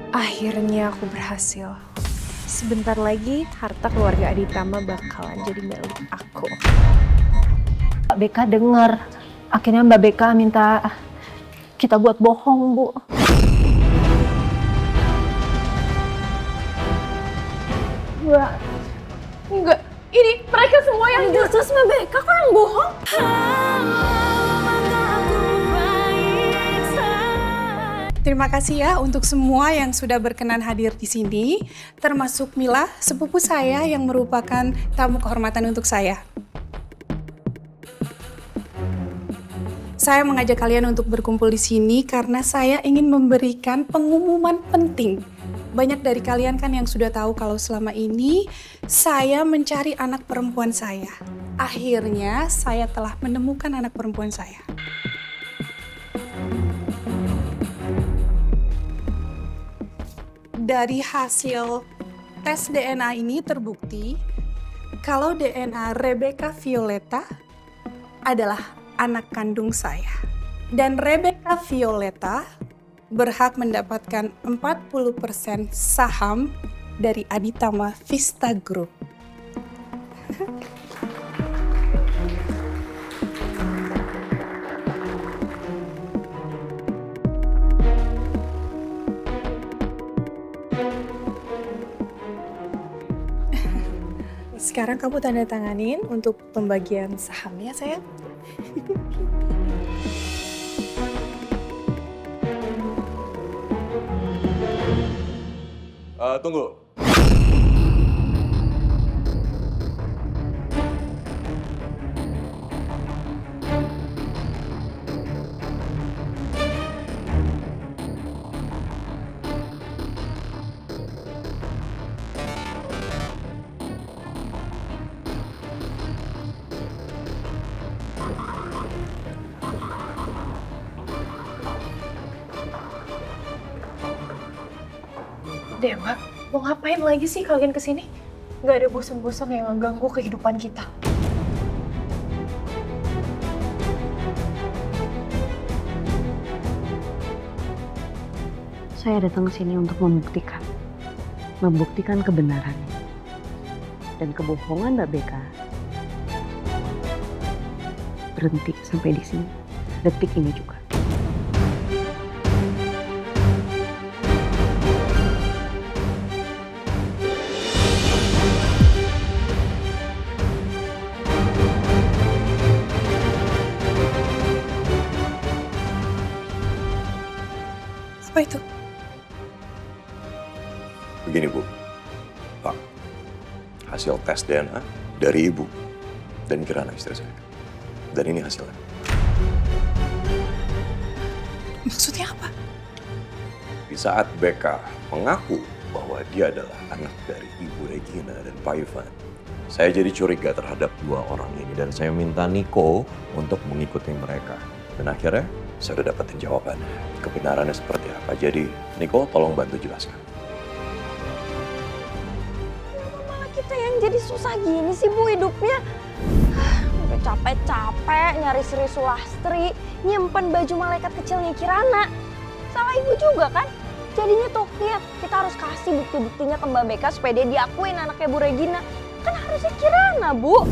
Akhirnya aku berhasil. Sebentar lagi harta keluarga Aditama bakalan jadi milik aku. Mbak Beka dengar. Akhirnya Mbak Beka minta kita buat bohong, Bu. Enggak. Ini mereka semua yang Terus Mbak Beka kan yang bohong? Terima kasih ya untuk semua yang sudah berkenan hadir di sini, termasuk Mila, sepupu saya yang merupakan tamu kehormatan untuk saya. Saya mengajak kalian untuk berkumpul di sini karena saya ingin memberikan pengumuman penting. Banyak dari kalian kan yang sudah tahu kalau selama ini saya mencari anak perempuan saya. Akhirnya saya telah menemukan anak perempuan saya. Dari hasil tes DNA ini terbukti kalau DNA Rebecca Violeta adalah anak kandung saya. Dan Rebecca Violeta berhak mendapatkan 40% saham dari Aditama Vista Group. Sekarang kamu tanda tanganin untuk pembagian sahamnya, sayang. Tunggu. Dewa, mau ngapain lagi sih kalian kesini? Gak ada bosan-bosan yang ngeganggu kehidupan kita. Saya datang ke sini untuk membuktikan kebenaran dan kebohongan Mbak Beka. Berhenti sampai di sini, detik ini juga. Apa itu? Begini Bu, Pak, hasil tes DNA dari Ibu dan Kirana istri saya. Dan ini hasilnya. Maksudnya apa? Di saat Beka mengaku bahwa dia adalah anak dari Ibu Regina dan Pak Ivan, saya jadi curiga terhadap dua orang ini dan saya minta Niko untuk mengikuti mereka. Dan akhirnya saya udah dapetin jawaban kebenarannya seperti apa. Jadi Niko tolong bantu jelaskan. Malah kita yang jadi susah gini sih Bu hidupnya. Udah capek-capek nyari Sri Sulastri, nyimpen baju malaikat kecilnya Kirana. Salah Ibu juga kan? Jadinya tuh lihat, kita harus kasih bukti-buktinya ke Mbak Beka supaya dia diakuin anaknya Bu Regina. Kan harusnya Kirana, Bu.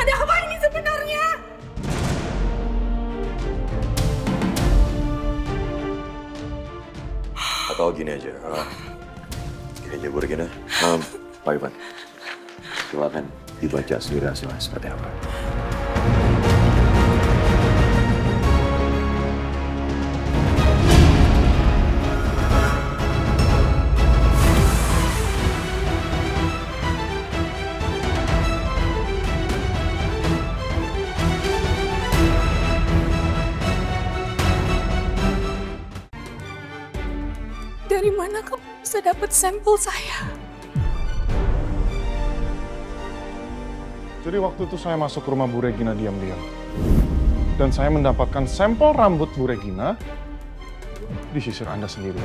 Ada apa ini sebenarnya? Atau gini aja Bu Regina, Pak Ivan, silakan dibaca sendiri hasilnya seperti apa. Dari mana kamu bisa dapat sampel saya? Jadi waktu itu saya masuk ke rumah Bu Regina diam-diam. Dan saya mendapatkan sampel rambut Bu Regina di sisir Anda sendiri.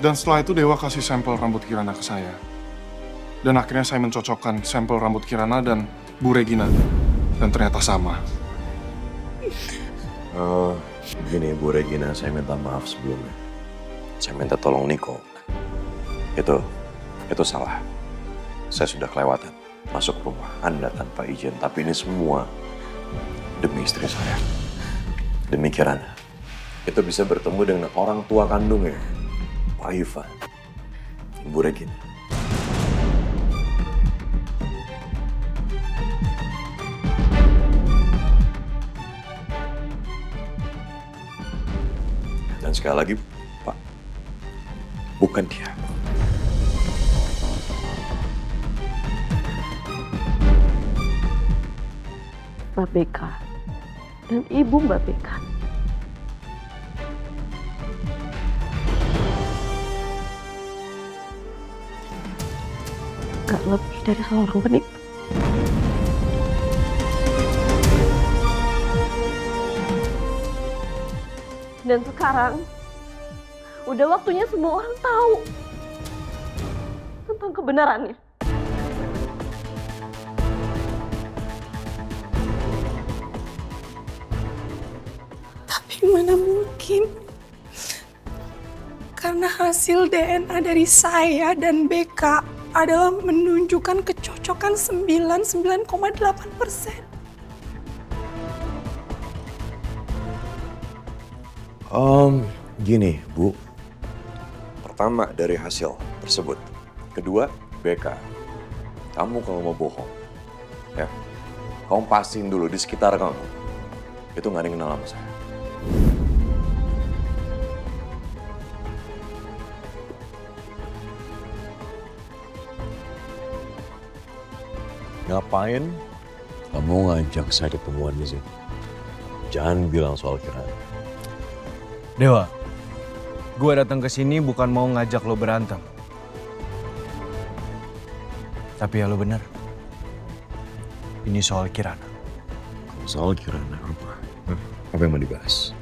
Dan setelah itu Dewa kasih sampel rambut Kirana ke saya. Dan akhirnya saya mencocokkan sampel rambut Kirana dan Bu Regina. Dan ternyata sama. Begini Bu Regina, saya minta maaf sebelumnya. Saya minta tolong Niko. Itu salah. Saya sudah kelewatan masuk rumah Anda tanpa izin. Tapi ini semua demi istri saya. Demi Kirana. Itu bisa bertemu dengan orang tua kandungnya, Pak Ivan, Bu Regina. Dan sekali lagi, Pak, bukan dia. Mbak Beka dan Ibu Mbak Beka. Gak lebih dari seorang penipu. Dan sekarang, udah waktunya semua orang tahu tentang kebenarannya. Tapi mana mungkin? Karena hasil DNA dari saya dan BK adalah menunjukkan kecocokan 99,8%. Gini, Bu. Pertama dari hasil tersebut. Kedua, BK. Kamu kalau mau bohong, ya, kamu pastiin dulu di sekitar kamu. Itu nggak ada yang kenal sama saya. Ngapain kamu ngajak saya ketemuan di sini? Jangan bilang soal Kirana. Dewa, gue datang ke sini bukan mau ngajak lo berantem. Tapi ya lo bener. Ini soal Kirana. Soal Kirana apa? Apa yang mau dibahas?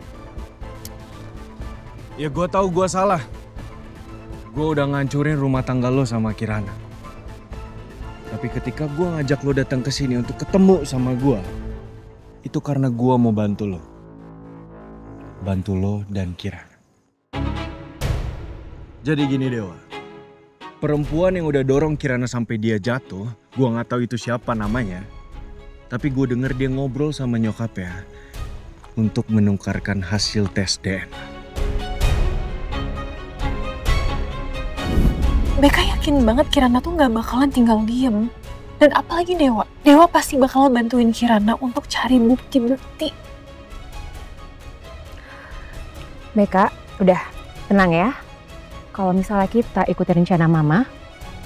Ya gue tahu gue salah. Gue udah ngancurin rumah tangga lo sama Kirana. Tapi ketika gue ngajak lo datang ke sini untuk ketemu sama gue, itu karena gue mau bantu lo. Bantu lo dan Kirana. Jadi gini Dewa, perempuan yang udah dorong Kirana sampai dia jatuh, gue nggak tahu itu siapa namanya. Tapi gue denger dia ngobrol sama nyokapnya untuk menukarkan hasil tes DNA. Beka yakin banget Kirana tuh nggak bakalan tinggal diem. Dan apalagi Dewa. Dewa pasti bakal bantuin Kirana untuk cari bukti-bukti. Beka, udah tenang ya. Kalau misalnya kita ikutin rencana Mama,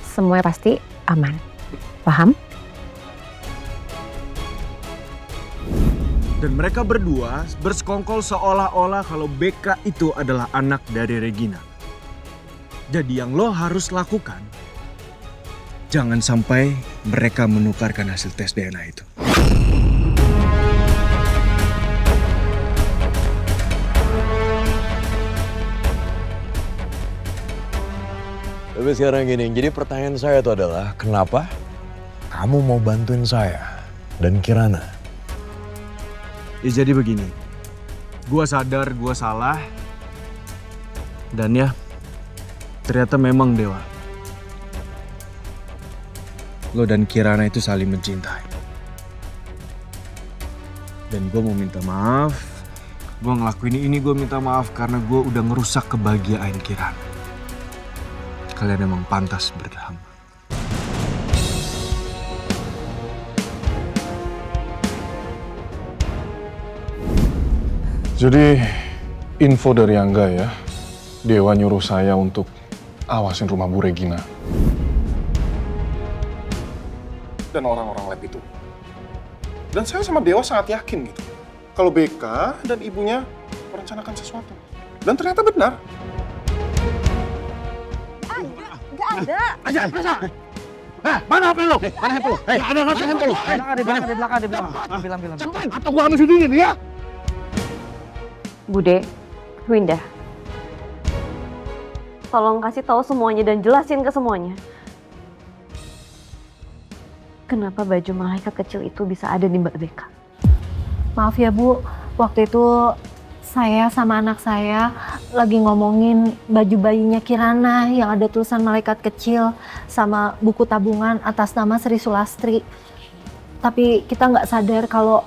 semuanya pasti aman. Paham? Dan mereka berdua bersekongkol seolah-olah kalau Beka itu adalah anak dari Regina. Jadi yang lo harus lakukan, jangan sampai mereka menukarkan hasil tes DNA itu. Tapi sekarang gini, jadi pertanyaan saya itu adalah kenapa kamu mau bantuin saya dan Kirana? Ya jadi begini, gue sadar gue salah dan ya ternyata memang Dewa. Lo dan Kirana itu saling mencintai. Dan gue mau minta maaf, gue ngelakuin ini gue minta maaf karena gue udah ngerusak kebahagiaan Kirana. Kalian emang pantas berdamai. Jadi info dari Angga ya, Dewa nyuruh saya untuk awasin rumah Bu Regina. Dan orang-orang lab itu. Dan saya sama Dewa sangat yakin gitu. Kalau BK dan ibunya merencanakan sesuatu. Dan ternyata benar. Nggak ada. Mana HP lu? Mana HP lu? Ada nggak HP lu? Di belakang. Ambil. Atau gua ambil sendiri nih ya? Bude, Winda. Tolong kasih tahu semuanya dan jelasin ke semuanya. Kenapa baju malaikat kecil itu bisa ada di Mbak Beka? Maaf ya Bu, waktu itu saya sama anak saya lagi ngomongin baju bayinya Kirana yang ada tulisan malaikat kecil sama buku tabungan atas nama Sri Sulastri. Tapi kita nggak sadar kalau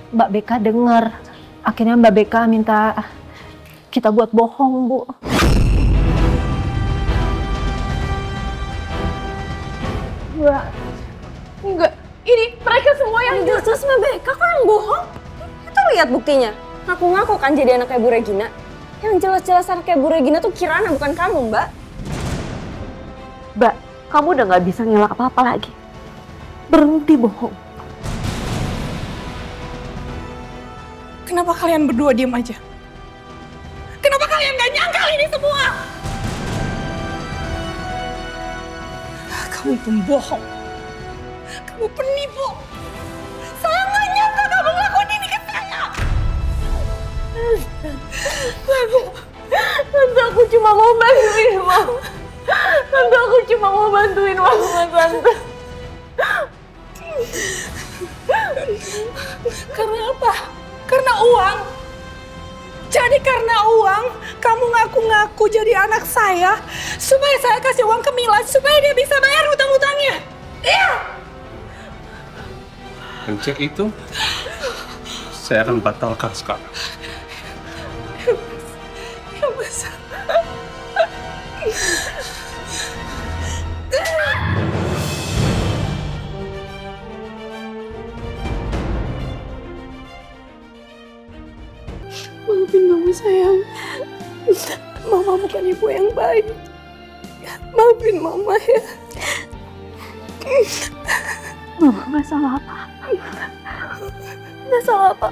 Mbak Beka denger. Akhirnya Mbak Beka minta kita buat bohong, Bu. Enggak, ini mereka semua yang terus Mbak Beka kok yang bohong? Itu lihat buktinya. Ngaku-ngaku kan jadi anaknya Bu Regina. Yang jelas-jelas anaknya Bu Regina tuh Kirana, bukan kamu, Mbak. Mbak, kamu udah nggak bisa ngelak apa-apa lagi. Berhenti bohong. Kenapa kalian berdua diam aja? Kenapa kalian gak nyangkal ini semua? Kamu pembohong. Kamu penipu. Saya gak nyangka kamu ngelakuin ini ke saya. Tante, aku cuma mau bantuin Mama. Tante, aku cuma mau bantuin Mama, Tante. Karena apa? Karena uang. Jadi karena uang, kamu ngaku-ngaku jadi anak saya supaya saya kasih uang ke Mila supaya dia bisa bayar hutang-hutangnya. Iya. Dan cek itu saya akan batalkan sekarang. Ya, Mas. Maafin Mama sayang. Mama bukan ibu yang baik. Maafin Mama ya. Mama nggak salah apa-apa. Nggak salah apa.